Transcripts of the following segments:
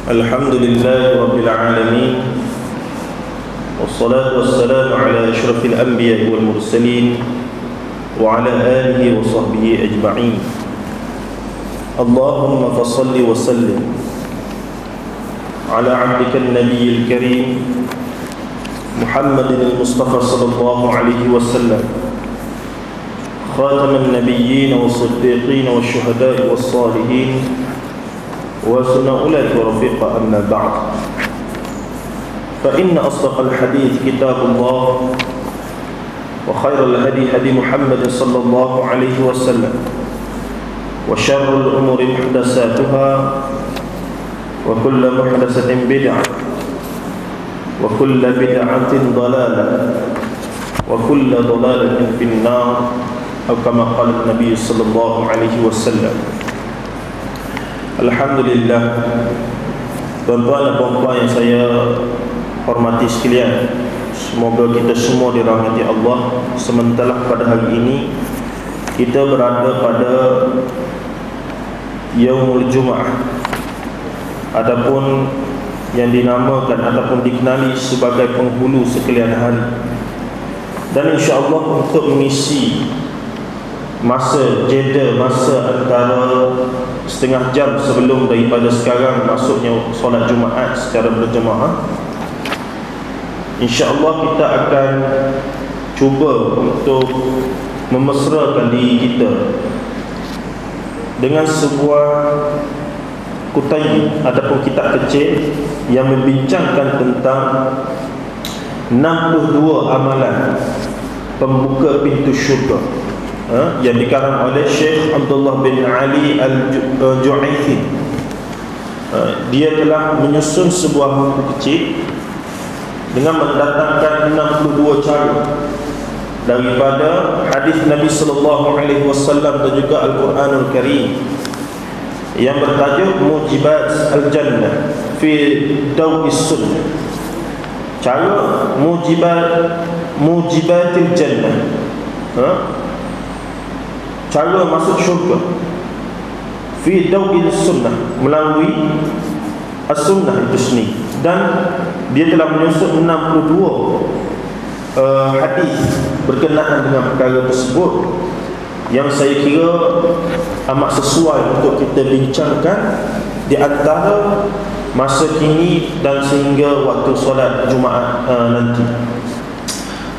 Alhamdulillahi Rabbil Alamin. Wassalatu wassalamu ala ashrafil anbiya wal mursalin wa ala alihi wa sahbihi ajma'in. Allahumma fasalli wa sallim ala abdika an-nabiyyil karim Muhammadin al-Mustafa sallallahu alaihi wasallam, khataman nabiyyin wa siddiqin wa syuhada'i was salihin wa sunna ulati wa rafiqa, amma ba'd. Fa inna asdaqal hadith kitabullah wa khairal hadi hadi Muhammad sallallahu alaihi wasallam wa syarrul umuri muhdatsatuha wa kullu muhdatsatin bid'ah wa kullu bid'atin dhalalah wa kullu dhalalatin fin nar, atau kama qala Nabi sallallahu alaihi wasallam. Alhamdulillah, tuan-tuan dan puan-puan yang saya hormati sekalian, semoga kita semua dirahmati Allah. Sementara pada hari ini kita berada pada Yaumul Jum'ah, ataupun yang dinamakan ataupun dikenali sebagai penghulu sekalian hari. Dan insya-Allah untuk mengisi masa jeda, masa antara setengah jam sebelum daripada sekarang masuknya solat Jumaat secara berjemaah, insya-Allah kita akan cuba untuk memesrakan diri kita dengan sebuah kutai ataupun kitab kecil yang membincangkan tentang 62 amalan pembuka pintu syurga, yang dikarang oleh Syekh Abdullah bin Ali Al-Ju'aythi. Dia telah menyusun sebuah buku kecil dengan mendatangkan 62 cara daripada hadis Nabi sallallahu alaihi wasallam dan juga Al-Quranul Karim yang bertajuk Mujibat Al-Jannah fi Daw'is Sunnah. Cara Mujibatil Jannah, cara masuk syurga fi Daw'is Sunnah, melalui As-Sunnah itu sendiri. Dan dia telah menyusun 62 hadis berkenaan dengan perkara tersebut, yang saya kira amat sesuai untuk kita bincangkan di antara masa kini dan sehingga waktu solat Jumaat nanti.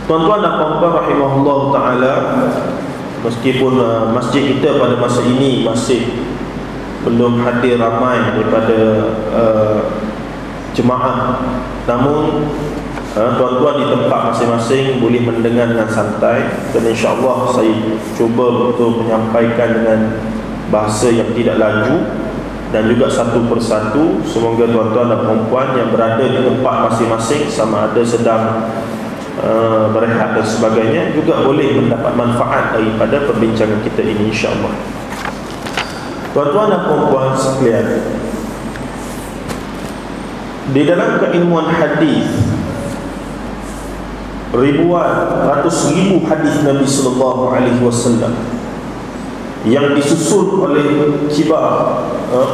Tuan-tuan dan puan-puan rahimahullah ta'ala, meskipun masjid kita pada masa ini masih belum hadir ramai daripada jemaah, namun tuan-tuan di tempat masing-masing boleh mendengar dengan santai. Dan insya-Allah saya cuba untuk menyampaikan dengan bahasa yang tidak laju dan juga satu persatu. Semoga tuan-tuan dan puan-puan yang berada di tempat masing-masing, sama ada sedang berehat dan sebagainya, juga boleh mendapat manfaat daripada perbincangan kita ini, insya-Allah. Tuan-tuan dan puan-puan sekalian, di dalam keilmuan hadis, ratus ribu hadis Nabi sallallahu alaihi wasallam yang disusun oleh kibar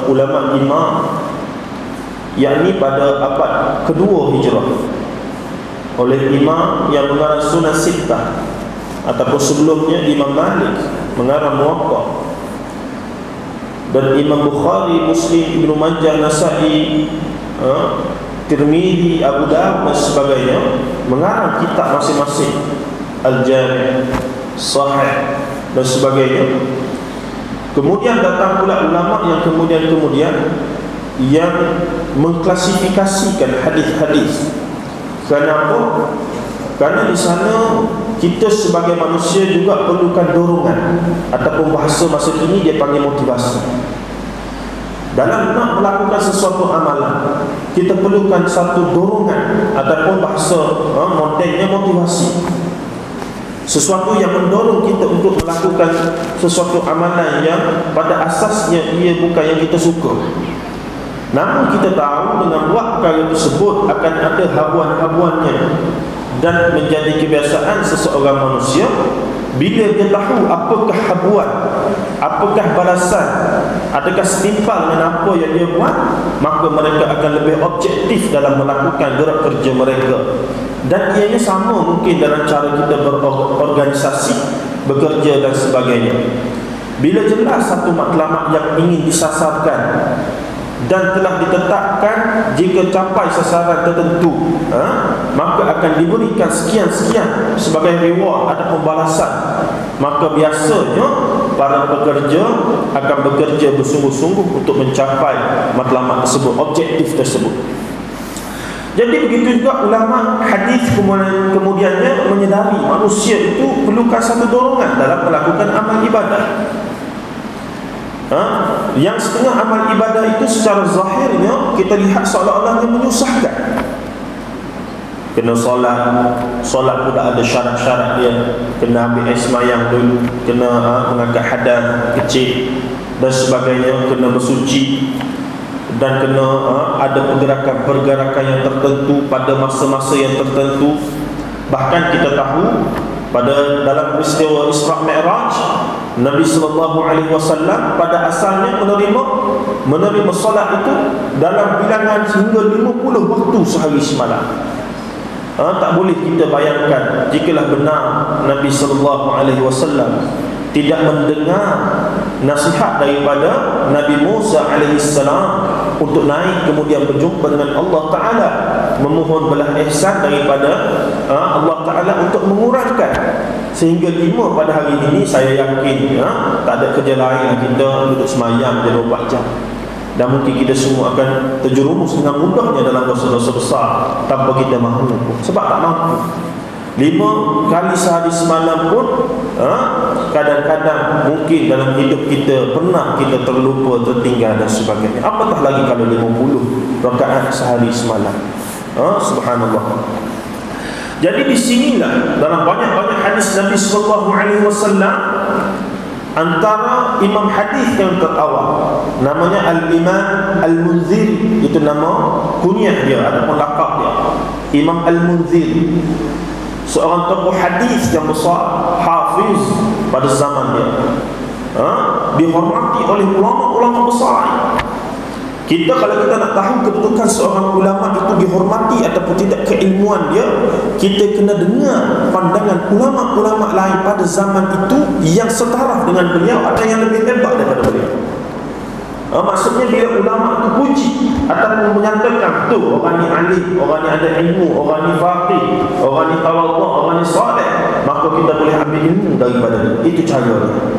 ulama imam, yakni pada abad kedua Hijrah, oleh imam yang mengarang Sunan Sittah, ataupun sebelumnya Imam Malik mengarang Muwatta, dan Imam Bukhari, Muslim, Ibnu Majah, Nasa'i, Tirmizi, Abu Dawud dan sebagainya mengarang kitab masing-masing, Al-Jami', Sahih dan sebagainya. Kemudian datang pula ulama yang kemudian yang mengklasifikasikan hadis-hadis. Kenapa? Karena di sana kita sebagai manusia juga perlukan dorongan, ataupun bahasa masa kini dia panggil motivasi. Dalam nak melakukan sesuatu amalan, kita perlukan satu dorongan, ataupun bahasa modelnya motivasi. Sesuatu yang mendorong kita untuk melakukan sesuatu amalan yang pada asasnya ia bukan yang kita suka. Namun kita tahu dengan buat perkara tersebut akan ada habuan-habuannya, dan menjadi kebiasaan seseorang manusia bila dia tahu apakah habuan, apakah balasan, adakah setimpal dengan apa yang dia buat, maka mereka akan lebih objektif dalam melakukan gerak kerja mereka. Dan ianya sama mungkin dalam cara kita berorganisasi, bekerja dan sebagainya. Bila jelas satu matlamat yang ingin disasarkan dan telah ditetapkan, jika capai sasaran tertentu, maka akan diberikan sekian-sekian sebagai reward, ada pembalasan. Maka biasanya para pekerja akan bekerja bersungguh-sungguh untuk mencapai matlamat tersebut, objektif tersebut. Jadi begitu juga ulama hadis kemudiannya menyedari manusia itu perlukan satu dorongan dalam melakukan amal ibadah. Yang setengah amal ibadah itu secara zahirnya kita lihat seolah-olah yang menyusahkan. Kena solat pun ada syarat-syarat dia. Kena ambil air semayang dulu, kena mengangkat hadas kecil dan sebagainya, kena bersuci, dan kena ada pergerakan-pergerakan yang tertentu pada masa-masa yang tertentu. Bahkan kita tahu pada dalam peristiwa Isra Mi'raj, Nabi SAW pada asalnya menerima solat itu dalam bilangan hingga 50 waktu sehari semalam. Tak boleh kita bayangkan jikalau benar Nabi SAW tidak mendengar nasihat daripada Nabi Musa AS untuk naik kemudian berjumpa dengan Allah Ta'ala, memohon belas ihsan daripada Allah Ta'ala untuk mengurangkan sehingga 5 pada hari ini. Saya yakin tak ada kerja lain, kita duduk semayang 24 jam, dan mungkin kita semua akan terjerumus dengan mudahnya dalam dosa-dosa besar tanpa kita mahu, sebab tak mampu. 5 kali sehari semalam pun kadang-kadang mungkin dalam hidup kita pernah kita terlupa, tertinggal dan sebagainya. Apatah lagi kalau 50 rakaat sehari semalam. Subhanallah. Jadi di sinilah dalam banyak-banyak hadis Nabi SAW, antara imam hadis yang terawal namanya Al-Imam Al-Munzir, itu nama kunyah dia ataupun lakab dia, Imam Al-Munzir, seorang tokoh hadis yang besar, hafiz pada zaman dia, dihormati oleh ulama-ulama besar. Kita kalau kita nak tahu kedudukan seorang ulama itu dihormati ataupun tidak keilmuan dia, kita kena dengar pandangan ulama-ulama lain pada zaman itu yang setaraf dengan beliau, ada yang lebih hebat daripada beliau. Maksudnya bila ulama itu puji ataupun menyatakan tu orang ni alim, orang ni ada ilmu, orang ni faqih, orang ni tawadhu, orang ni saleh, maka kita boleh ambil ilmu daripada dia. Itu cara dia.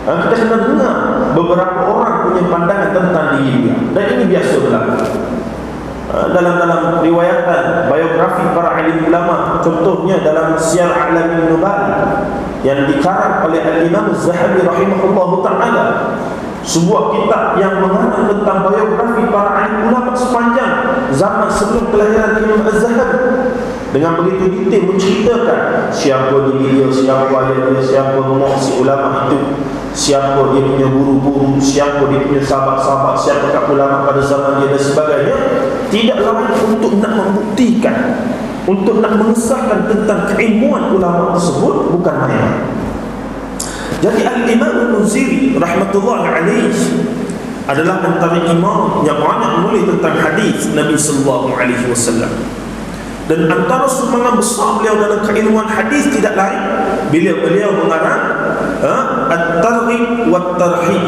Kita kena dengar beberapa orang punya pandangan tentang diri dia, dan ini biasa berlaku dalam riwayatan biografi para alim ulama. Contohnya dalam Siyar A'lamin Nubala yang dikarang oleh Al-Imam Az-Zahabi rahimahullahu ta'ala, sebuah kitab yang mengarang tentang biografi para alim ulama sepanjang zaman sebelum kelahiran Imam Az-Zahabi, dengan begitu detail menceritakan siapa diri dia, siapa ayah dia, siapa mak si ulama itu, siapa dia punya guru-guru, siapa dia punya sahabat-sahabat, siapa ulama pada zaman dia dan sebagainya. Tidak lain untuk nak membuktikan, untuk nak mengesahkan tentang keilmuan ulama tersebut, bukan main. Jadi Al-Imam Al-Munziri rahmatullahi alaih adalah antara imam yang banyak menulis tentang hadis Nabi SAW. Dan antara sumbangan besar beliau dalam keilmuan hadis tidak lain bila beliau mengarang At-Targhib wa Tarhib.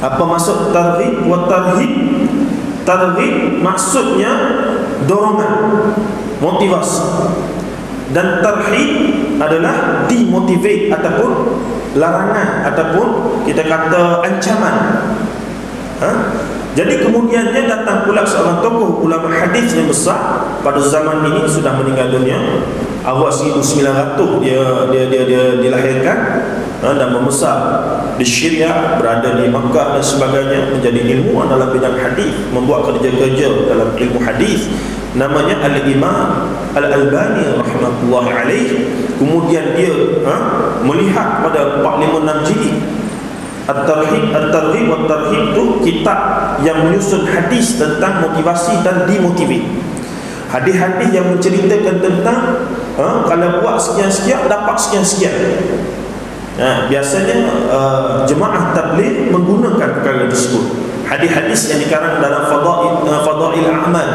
Apa maksud Targhib wa Tarhib? Targhib maksudnya dorongan, motivasi, dan tarhib adalah demotivate ataupun larangan ataupun kita kata ancaman. Jadi kemudiannya datang pula seorang tokoh ulama hadis yang besar pada zaman ini, sudah meninggal dunia awal 1900 dia dilahirkan dan membesar di Syria, berada di Makkah dan sebagainya, menjadi ilmuwan dalam bidang hadis, membuat kerja-kerja dalam ilmu hadis. Namanya Al-Imam Al-Albani rahmatullahi alaih. Kemudian dia melihat pada 456 jilid At-Targhib wa Tarhib itu kitab yang menyusun hadis tentang motivasi dan demotivate. Hadis-hadis yang menceritakan tentang kalau buat sekian-sekian dapat sekian-sekian. Biasanya jemaah tabligh menggunakan perkara tersebut. Hadis-hadis yang dikarang dalam fadail a'mal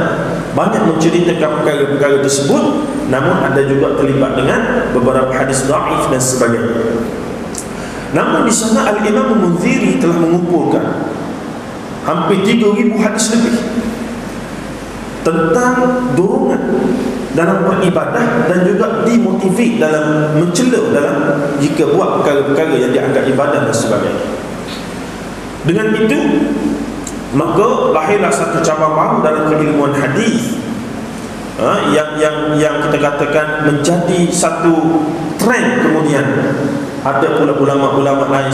banyak menceritakan perkara-perkara tersebut, namun ada juga terlibat dengan beberapa hadis dhaif dan sebagainya. Namun di sana Al-Imam Munziri telah mengumpulkan hampir 3,000 hadis lebih tentang dorongan dalam beribadah dan juga dimotivate dalam mencela dalam jika buat perkara-perkara yang dianggap ibadah dan sebagainya. Dengan itu maka lahirlah satu cabang baru dalam keilmuan hadis, yang kita katakan menjadi satu trend. Kemudian ada pula ulama-ulama lain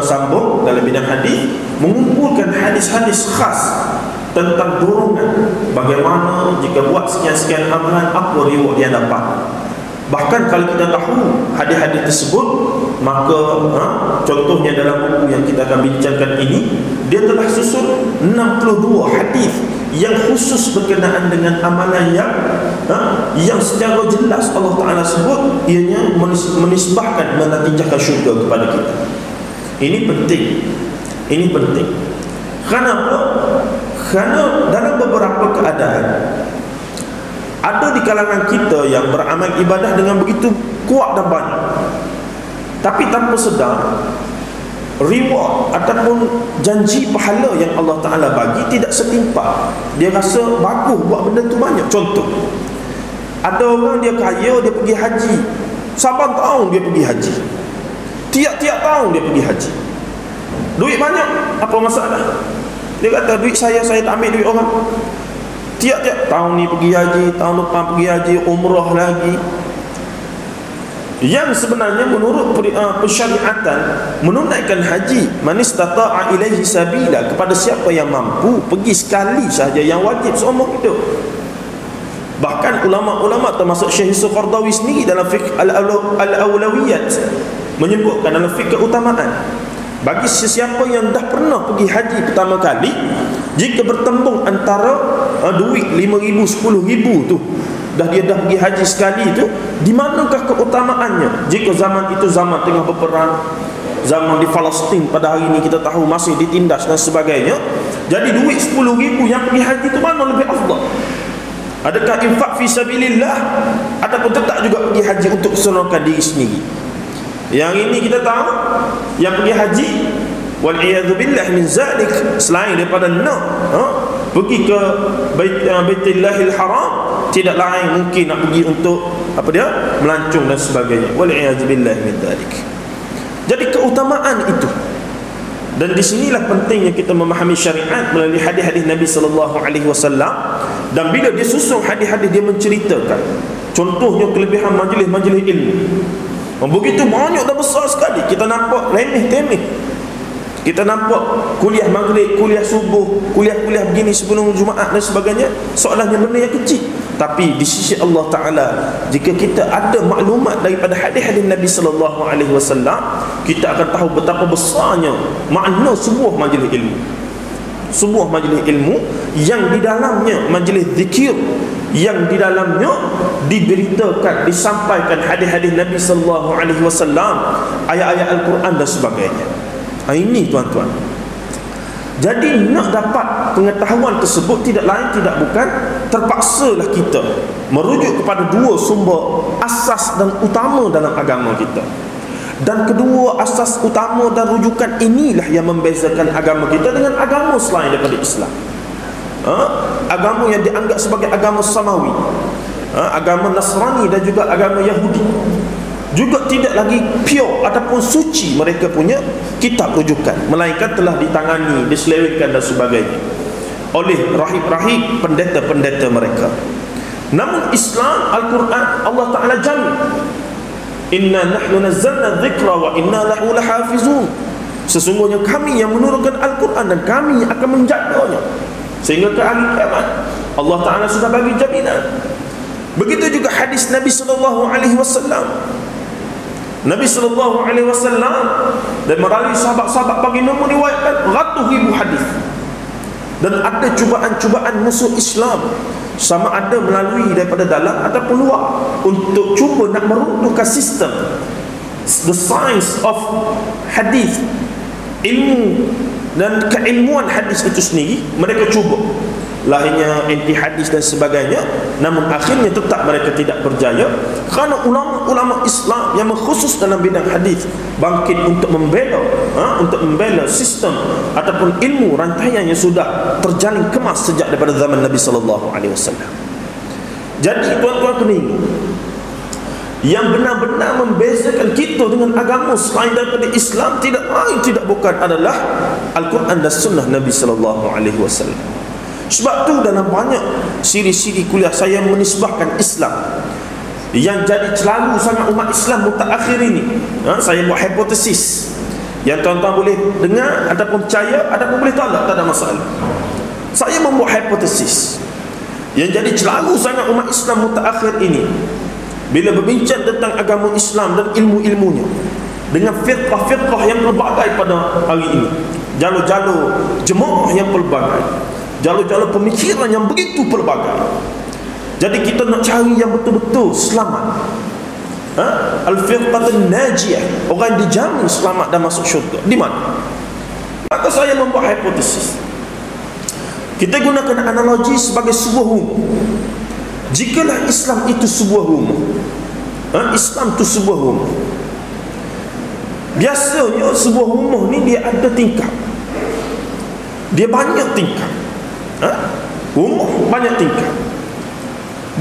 sambung dalam bidang hadis mengumpulkan hadis-hadis khas tentang dorongan bagaimana jika buat sekian-sekian amalan apa reward dia dapat. Bahkan kalau kita tahu hadis-hadis tersebut, maka contohnya dalam buku yang kita akan bincangkan ini, dia telah susun 62 hadis yang khusus berkenaan dengan amalan yang secara jelas Allah Ta'ala sebut ianya menisbahkan menatijahkan syurga kepada kita. Ini penting. Ini penting. Kenapa? Kerana dalam beberapa keadaan ada di kalangan kita yang beramal ibadah dengan begitu kuat dan banyak, tapi tanpa sedar reward ataupun janji pahala yang Allah Ta'ala bagi tidak setimpal. Dia rasa bagus buat benda tu banyak. Contoh, ada orang dia kaya, dia pergi haji, saban tahun dia pergi haji, tiap-tiap tahun dia pergi haji, duit banyak, apa masalah? Dia kata duit saya tak ambil duit orang. Tiap-tiap tahun ni pergi haji, tahun depan pergi haji, umrah lagi. Yang sebenarnya menurut persyariatan menunaikan haji, man istata'a ilaihi sabila, kepada siapa yang mampu pergi sekali sahaja, yang wajib seumur hidup. Bahkan ulama-ulama termasuk Syekh Yusuf Qardawi sendiri dalam fiqh al-awlawiyat menyebutkan dalam fiqh keutamaan, bagi sesiapa yang dah pernah pergi haji pertama kali, jika bertembung antara duit 5,000, 10,000 tu, dia dah pergi haji sekali tu, di manakah keutamaannya jika zaman itu zaman tengah berperang, zaman di Palestin pada hari ini kita tahu masih ditindas dan sebagainya. Jadi duit 10,000 yang pergi haji tu mana lebih afdal? Adakah infak fi sabilillah ataupun tetap juga pergi haji untuk kesenangan diri sendiri? Yang ini kita tahu yang pergi haji wal'iyadzu billah min zalik, selain daripada pergi ke Baitullahil Haram, tidak lain mungkin nak pergi untuk melancong dan sebagainya. Wal'iyadzu billah min zalik. Jadi keutamaan itu, dan di sinilah pentingnya kita memahami syariat melalui hadis-hadis Nabi sallallahu alaihi wasallam. Dan bila dia susun hadis-hadis, dia menceritakan contohnya kelebihan majlis-majlis ilmu. Begitu banyak dan besar sekali. Kita nampak remeh-temeh. Kita nampak kuliah maghrib, kuliah subuh, kuliah-kuliah begini sebelum Jumaat dan sebagainya, soalnya benda yang kecil. Tapi di sisi Allah Ta'ala, jika kita ada maklumat daripada hadis-hadis Nabi sallallahu alaihi wasallam, kita akan tahu betapa besarnya makna sebuah majlis ilmu. Sebuah majlis ilmu yang di dalamnya majlis zikir, yang di dalamnya diberitakan, disampaikan hadis-hadis Nabi sallallahu alaihi wasallam, ayat-ayat Al-Quran dan sebagainya. Ini tuan-tuan. Jadi nak dapat pengetahuan tersebut tidak lain tidak bukan terpaksalah kita merujuk kepada dua sumber asas dan utama dalam agama kita. Dan kedua asas utama dan rujukan inilah yang membezakan agama kita dengan agama selain daripada Islam. Agama yang dianggap sebagai agama samawi, agama Nasrani dan juga agama Yahudi, juga tidak lagi pure ataupun suci mereka punya kitab rujukan, melainkan telah ditangani, diselewengkan dan sebagainya oleh rahib-rahib, pendeta-pendeta mereka. Namun Islam, Al-Quran, Allah Ta'ala jamin, inna nahnu nazzalna dzikra wa inna lahu lahafizun, sesungguhnya kami yang menurunkan Al-Quran dan kami akan menjaganya sehingga ke hari kiamat. Allah Ta'ala sudah bagi jaminan. Begitu juga hadis Nabi sallallahu alaihi wasallam. Nabi sallallahu alaihi wasallam dan melalui sahabat-sahabat baginda meriwayatkan ratus ribu hadis. Dan ada cubaan-cubaan musuh Islam, sama ada melalui daripada dalam ataupun luar, untuk cuba nak meruntuhkan sistem, the science of hadis, ilmu dan keilmuan hadis itu sendiri. Mereka cuba, lahirnya anti hadis dan sebagainya, namun akhirnya tetap mereka tidak berjaya kerana ulama-ulama Islam yang khusus dalam bidang hadis bangkit untuk membela sistem ataupun ilmu rantaian yang sudah terjalin kemas sejak daripada zaman Nabi sallallahu alaihi wasallam. Jadi tuan-tuan peninggi, yang benar-benar membezakan kita dengan agama selain daripada Islam tidak lain tidak bukan adalah Al-Quran dan Sunnah Nabi sallallahu alaihi wasallam. Sebab tu dalam banyak siri-siri kuliah saya menisbahkan Islam yang jadi selalu sangat umat Islam mutakhir ini. Saya buat hipotesis yang tuan-tuan boleh dengar ataupun percaya ataupun boleh tolak, tak ada masalah. Saya membuat hipotesis yang jadi selalu sangat umat Islam mutakhir ini bila berbincang tentang agama Islam dan ilmu-ilmunya dengan firqah-firqah yang pelbagai pada hari ini, jalur-jalur jemaah yang pelbagai, jalur-jalur pemikiran yang begitu pelbagai. Jadi kita nak cari yang betul-betul selamat, al-firqatun najiyah, orang yang dijamin selamat dan masuk syurga, di mana? Maka saya membuat hipotesis. Kita gunakan analogi sebagai sebuah rumah. Jikalah Islam itu sebuah rumah, Islam itu sebuah rumah, biasanya sebuah rumah ni dia ada tingkap, dia banyak tingkap, rumah banyak tingkap,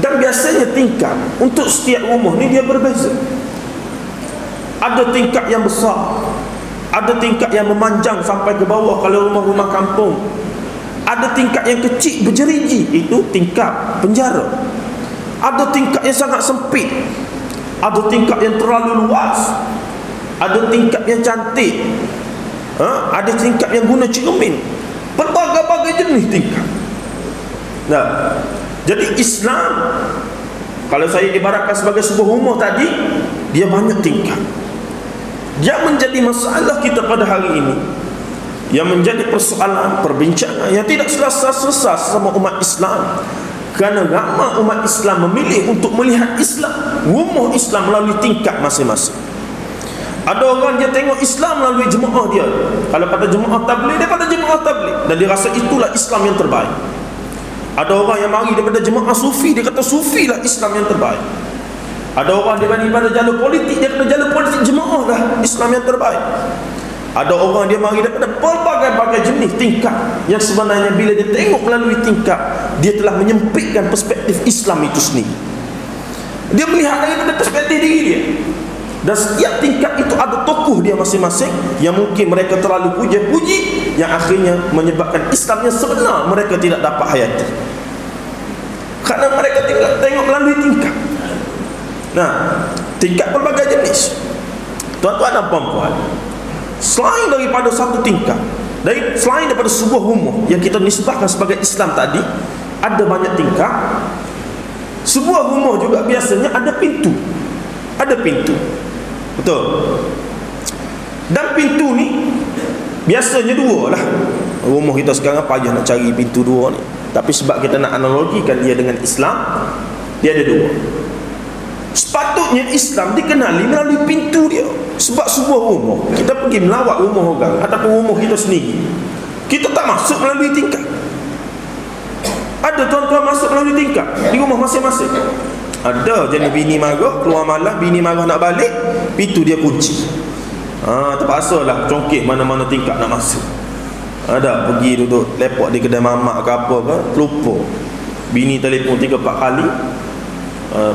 dan biasanya tingkap untuk setiap rumah ni dia berbeza. Ada tingkap yang besar, ada tingkap yang memanjang sampai ke bawah kalau rumah-rumah kampung, ada tingkap yang kecil berjeriji, itu tingkap penjara. Ada tingkap yang sangat sempit, ada tingkap yang terlalu luas, ada tingkap yang cantik, ada tingkap yang guna cermin, berbagai-bagai jenis tingkap. Nah, jadi Islam kalau saya ibaratkan sebagai sebuah rumah tadi, dia banyak tingkap. Yang menjadi masalah kita pada hari ini, yang menjadi persoalan perbincangan yang tidak selesai-selesai sama umat Islam, kerana ramai umat Islam memilih untuk melihat Islam, rumah Islam melalui tingkap masing-masing. Ada orang dia tengok Islam melalui jemaah dia. Kalau pada jemaah tabligh, dia pada jemaah tabligh, dan dia rasa itulah Islam yang terbaik. Ada orang yang mari daripada jemaah sufi, dia kata sufi lah Islam yang terbaik. Ada orang dia mari pada jalur politik, dia kata jalur politik jemaah lah Islam yang terbaik. Ada orang dia mari daripada pelbagai-bagai jenis tingkap yang sebenarnya bila dia tengok melalui tingkap, dia telah menyempitkan perspektif Islam itu sendiri. Dia melihat daripada perspektif diri dia. Dan setiap tingkap itu ada tokoh dia masing-masing yang mungkin mereka terlalu puji-puji, yang akhirnya menyebabkan Islam yang sebenar mereka tidak dapat hayati, kerana mereka tengok melalui tingkap. Nah, tingkap pelbagai jenis, tuan-tuan dan puan-puan, selain daripada satu tingkap, selain daripada sebuah rumah yang kita nisbahkan sebagai Islam tadi, ada banyak tingkap. Sebuah rumah juga biasanya ada pintu, betul? Dan pintu ni biasanya dua lah. Rumah kita sekarang payah nak cari pintu dua ni, tapi sebab kita nak analogikan dia dengan Islam, dia ada dua. Sepatutnya Islam dikenali melalui pintu dia. Sebab sebuah rumah, kita pergi melawat rumah orang ataupun rumah kita sendiri, kita tak masuk melalui tingkap. Ada tuan-tuan masuk melalui tingkap di rumah masing-masing. Ada jenis bini marah, keluar malam, bini marah nak balik, pintu dia kunci. Terpaksa lah congkit mana-mana tingkap nak masuk. Ada pergi duduk lepak di kedai mamak ke apa ke, terlupa. Bini telefon 3-4 kali,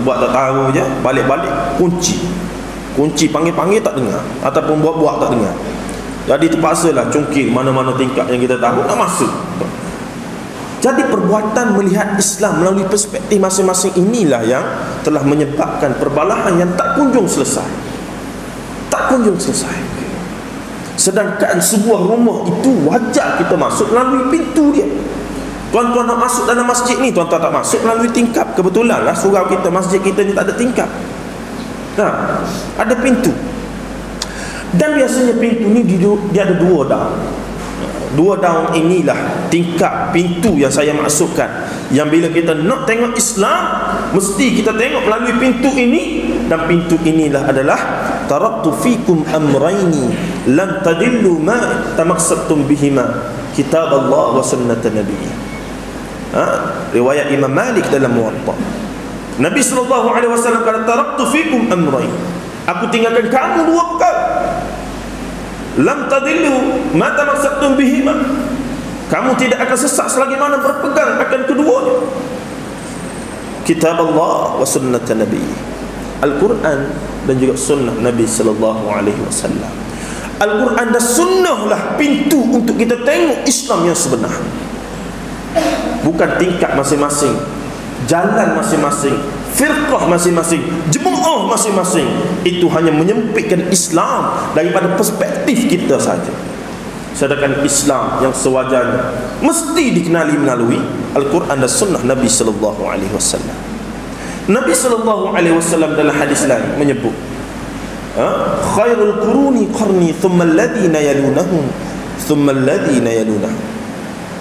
buat tak tahu je, balik-balik kunci panggil-panggil tak dengar, ataupun buat-buat tak dengar. Jadi terpaksalah congkit mana-mana tingkap yang kita tahu nak masuk. Jadi perbuatan melihat Islam melalui perspektif masing-masing inilah yang telah menyebabkan perbalahan yang tak kunjung selesai. Sedangkan sebuah rumah itu wajar kita masuk melalui pintu dia. Tuan-tuan nak masuk dalam masjid ni, tuan-tuan tak masuk melalui tingkap. Kebetulan lah surau kita, masjid kita ni tak ada tingkap. Ada pintu. Dan biasanya pintu ni dia ada dua daun. Dua daun inilah tingkap pintu yang saya maksudkan, yang bila kita nak tengok Islam, mesti kita tengok melalui pintu ini. Dan pintu inilah adalah taraktu fikum amrayni lan tadillu ma tamassaktum bihima, kitab Allah wa sunnat Nabi. Riwayat Imam Malik dalam Muwatta. Nabi SAW kata, taraktu fikum amrayn, aku tinggalkan kamu dua perkara, lam tadillu ma tamassaktum bihima, kamu tidak akan sesat selagi mana berpegang akan keduanya, kitab Allah wa sunnat Nabi, Al-Quran dan juga sunnah Nabi SAW. Al-Quran dan sunnah lah pintu untuk kita tengok Islam yang sebenar, bukan tingkat masing-masing, jalan masing-masing, firqah masing-masing, jemaah masing-masing. Itu hanya menyempitkan Islam daripada perspektif kita saja. Sedangkan Islam yang sewajarnya mesti dikenali melalui Al-Quran dan sunnah Nabi SAW. Nabi SAW dalam hadis lain menyebut, khairul quruni qarni thumma alladhina yalunahum thumma alladhina yalunahum,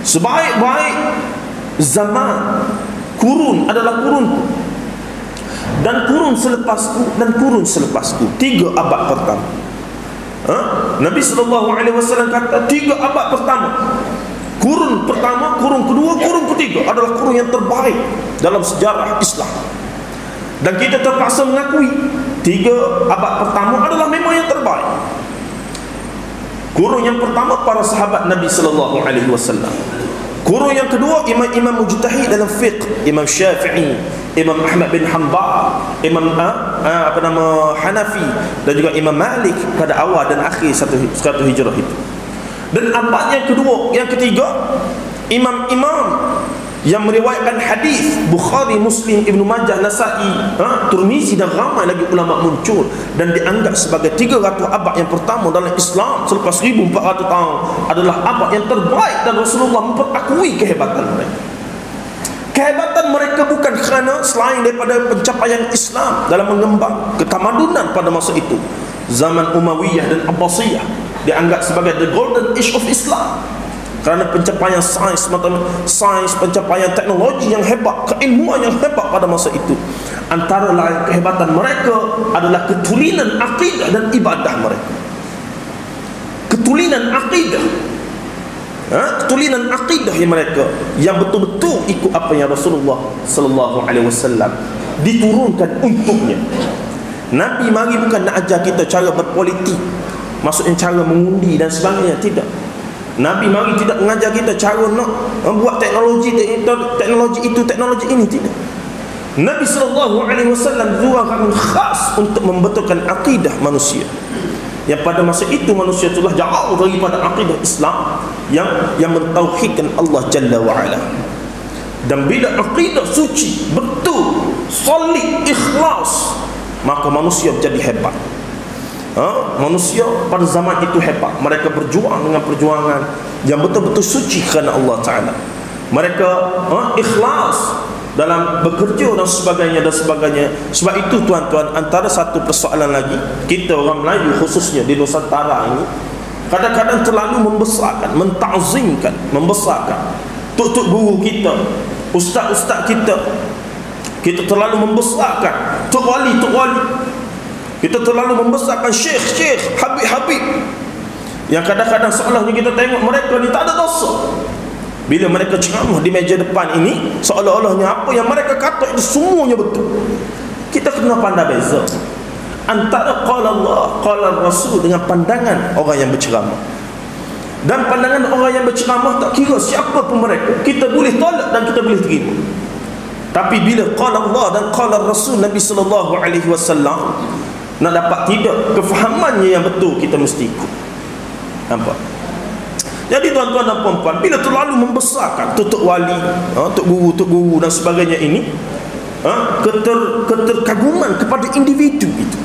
sebaik-baik zaman kurun adalah kurunku, dan kurun selepasku, dan kurun selepasku. 3 abad pertama. Nabi SAW kata 3 abad pertama, kurun pertama, kurun kedua, kurun ketiga adalah kurun yang terbaik dalam sejarah Islam. Dan kita terpaksa mengakui 3 abad pertama adalah memang yang terbaik. Kurun yang pertama para sahabat Nabi SAW. Kurun yang kedua imam-imam mujtahid dalam fiqh, Imam Syafi'i, Imam Ahmad bin Hanbal, Imam Hanafi dan juga Imam Malik pada awal dan akhir satu hijrah itu. Dan abad yang kedua, yang ketiga, imam-imam yang meriwayatkan hadis, Bukhari, Muslim, Ibnu Majah, Nasa'i, Tirmizi dan ramai lagi ulama muncul dan dianggap sebagai 300 abad yang pertama dalam Islam selepas 1400 tahun adalah abad yang terbaik, dan Rasulullah memperakui kehebatan mereka. Kehebatan mereka bukan kerana selain daripada pencapaian Islam dalam mengembang ketamadunan pada masa itu, zaman Umayyah dan Abbasiyah dianggap sebagai the golden age of Islam, kerana pencapaian sains, pencapaian teknologi yang hebat, keilmuan yang hebat pada masa itu. Antara lain kehebatan mereka adalah ketulinan akidah dan ibadah mereka. Ketulinan akidah, ketulinan akidah yang mereka yang betul-betul ikut apa yang Rasulullah SAW diturunkan untuknya. Nabi mari bukan nak ajar kita cara berpolitik, maksudnya cara mengundi dan sebagainya, tidak. Nabi mari tidak mengajar kita cara nak buat teknologi itu, teknologi ini, tidak. Nabi SAW zuarkan khas untuk membetulkan akidah manusia, yang pada masa itu manusia telah jauh daripada akidah Islam yang mentauhidkan Allah Jalla wa'ala. Dan bila akidah suci, betul, solid, ikhlas, maka manusia menjadi hebat. Manusia pada zaman itu hebat. Mereka berjuang dengan perjuangan yang betul-betul suci kerana Allah Ta'ala. Mereka ikhlas dalam bekerja dan sebagainya. Sebab itu tuan-tuan, antara satu persoalan lagi, kita orang Melayu khususnya di Nusantara ini kadang-kadang terlalu membesarkan, mentazimkan, membesarkan tok-tok guru kita, ustaz-ustaz kita. Kita terlalu membesarkan tok wali. Kita terlalu membesarkan syekh, habib, yang kadang-kadang seolahnya kita tengok mereka ni tak ada dosa. Bila mereka ceramah di meja depan ini, seolah-olahnya apa yang mereka kata itu semuanya betul. Kita kena pandai beza antara qala Allah, qala Rasul dengan pandangan orang yang berceramah. Dan pandangan orang yang berceramah tak kira siapa pun mereka, kita boleh tolak dan kita boleh terima. Tapi bila qala Allah dan qala Rasul Nabi SAW, nak dapat tidak kefahamannya yang betul, kita mesti ikut. Nampak? Jadi tuan-tuan dan puan-puan, bila terlalu membesarkan tok wali, tok guru dan sebagainya ini, keterkaguman kepada individu itu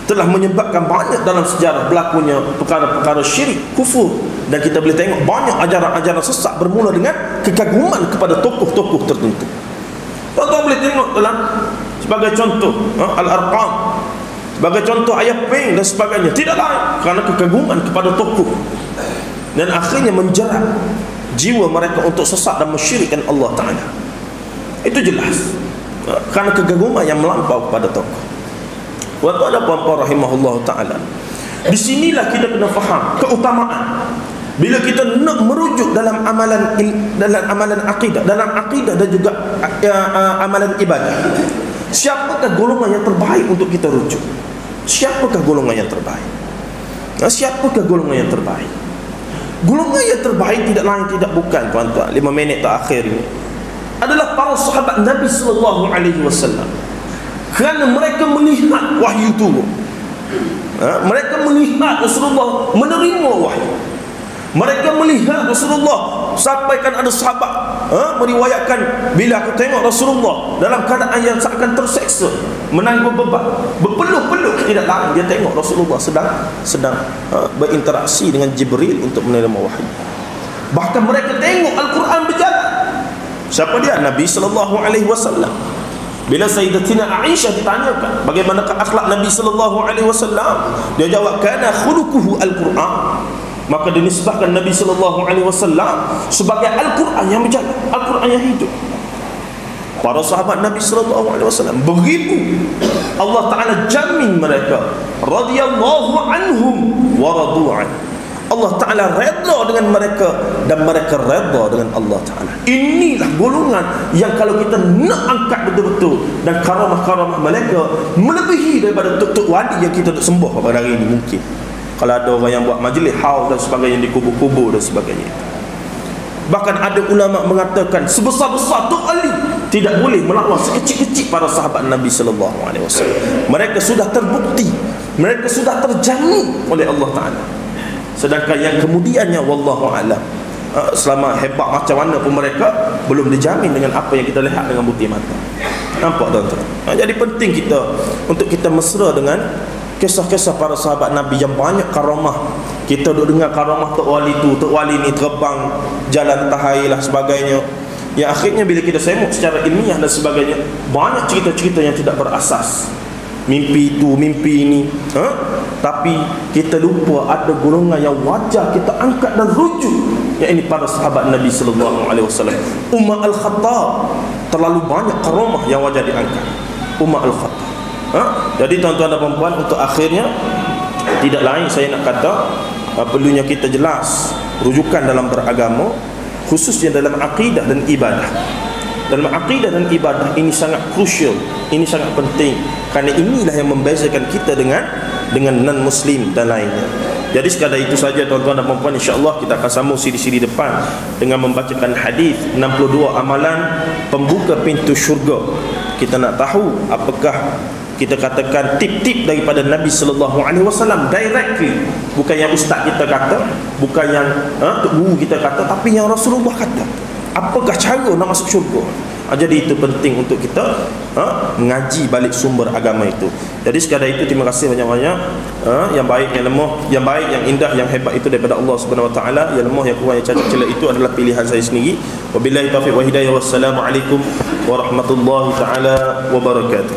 telah menyebabkan banyak dalam sejarah berlakunya perkara-perkara syirik, kufur. Dan kita boleh tengok banyak ajaran-ajaran sesat bermula dengan kekaguman kepada tokoh-tokoh tertentu. Tuan-tuan boleh tengok dalam sebagai contoh Al-Arqam, sebagai contoh Ayah Peng dan sebagainya, tidak lain kerana kekaguman kepada tokoh, dan akhirnya menjerat jiwa mereka untuk sesat dan mensyirikkan Allah Ta'ala. Itu jelas kerana kekaguman yang melampau kepada tokoh. Tuan-tuan dan puan-puan rahimahullah ta'ala, di sinilah kita kena faham keutamaan bila kita nak merujuk dalam amalan akidah, dalam akidah dan juga amalan ibadah. Siapakah golongan yang terbaik untuk kita rujuk? Siapakah golongan yang terbaik? Siapakah golongan yang terbaik? Golongan yang terbaik tidak lain tidak bukan, tuan-tuan, 5 minit terakhir ini, adalah para sahabat Nabi sallallahu alaihi wasallam. Kerana mereka melihat wahyu turun. Mereka melihat Rasulullah menerima wahyu. Mereka melihat Rasulullah, sampaikan ada sahabat meriwayatkan, bila aku tengok Rasulullah dalam keadaan yang seakan terseksa, menanggung beban, berpeluh-peluh, tidak lain dia tengok Rasulullah sedang berinteraksi dengan Jibril untuk menerima wahyu. Bahkan mereka tengok Al-Quran berjalan. Siapa dia? Nabi sallallahu alaihi wasallam. Bila Sayyidatina Aisyah ditanyakan bagaimanakah akhlak Nabi sallallahu alaihi wasallam, dia jawab, kana khuluquhu Al-Quran. Maka dinisbahkan Nabi sallallahu alaihi wasallam sebagai Al-Quran yang berjalan, Al-Quran yang hidup. Para sahabat Nabi sallallahu alaihi wasallam beribu, Allah Taala jamin mereka, radhiyallahu anhum wa radu an. Allah Taala redha dengan mereka dan mereka redha dengan Allah Taala. Inilah golongan yang kalau kita nak angkat betul-betul, dan karamah-karamah mereka melebihi daripada tok-tok wali yang kita nak sembah pada hari ini. Mungkin kalau ada orang yang buat majlis haul dan sebagainya di kubur-kubur dan sebagainya. Bahkan ada ulama mengatakan sebesar-besar Tok Ali tidak boleh melawan sekecil-kecil para sahabat Nabi sallallahu alaihi wasallam. Mereka sudah terbukti, mereka sudah terjamin oleh Allah Taala. Sedangkan yang kemudiannya wallahu alam, selama hebat macam mana pun mereka belum dijamin dengan apa yang kita lihat dengan butir mata. Nampak tuan-tuan? Jadi penting kita untuk kita mesra dengan kisah-kisah para sahabat Nabi yang banyak karamah. Kita duk dengar karamah Tok Wali tu, Tok Wali ni terbang jalan tahai lah sebagainya. Yang akhirnya bila kita semok secara ilmiah dan sebagainya, banyak cerita-cerita yang tidak berasas. Mimpi itu, mimpi ini, tapi kita lupa ada golongan yang wajar kita angkat dan rujuk, yang ini para sahabat Nabi sallallahu alaihi wasallam. Umar Al-Khattab, terlalu banyak karamah yang wajar diangkat. Umar Al-Khattab. Jadi tuan-tuan dan puan-puan, untuk akhirnya tidak lain saya nak kata, perlunya kita jelas rujukan dalam beragama, khususnya dalam akidah dan ibadah. Dalam akidah dan ibadah ini sangat crucial, ini sangat penting, kerana inilah yang membezakan kita dengan non-muslim dan lainnya. Jadi sekadar itu saja tuan-tuan dan puan-puan, insya-Allah kita akan sambung siri-siri depan dengan membacakan hadis 62 amalan pembuka pintu syurga. Kita nak tahu apakah kita katakan tip-tip daripada Nabi sallallahu alaihi wasallam directly, bukan yang ustaz kita kata, bukan yang guru kita kata, tapi yang Rasulullah kata. Apakah cara nak masuk syurga? Jadi itu penting untuk kita mengaji balik sumber agama itu. Jadi sekadar itu, terima kasih banyak-banyak. Yang baik, yang lemah, yang baik, yang indah, yang hebat itu daripada Allah Subhanahu Wa Taala. Yang lemah, yang kurang, yang cacat celak itu adalah pilihan saya sendiri. Wabillahi taufiq wa hidayah. Wassalamualaikum warahmatullahi taala wabarakatuh.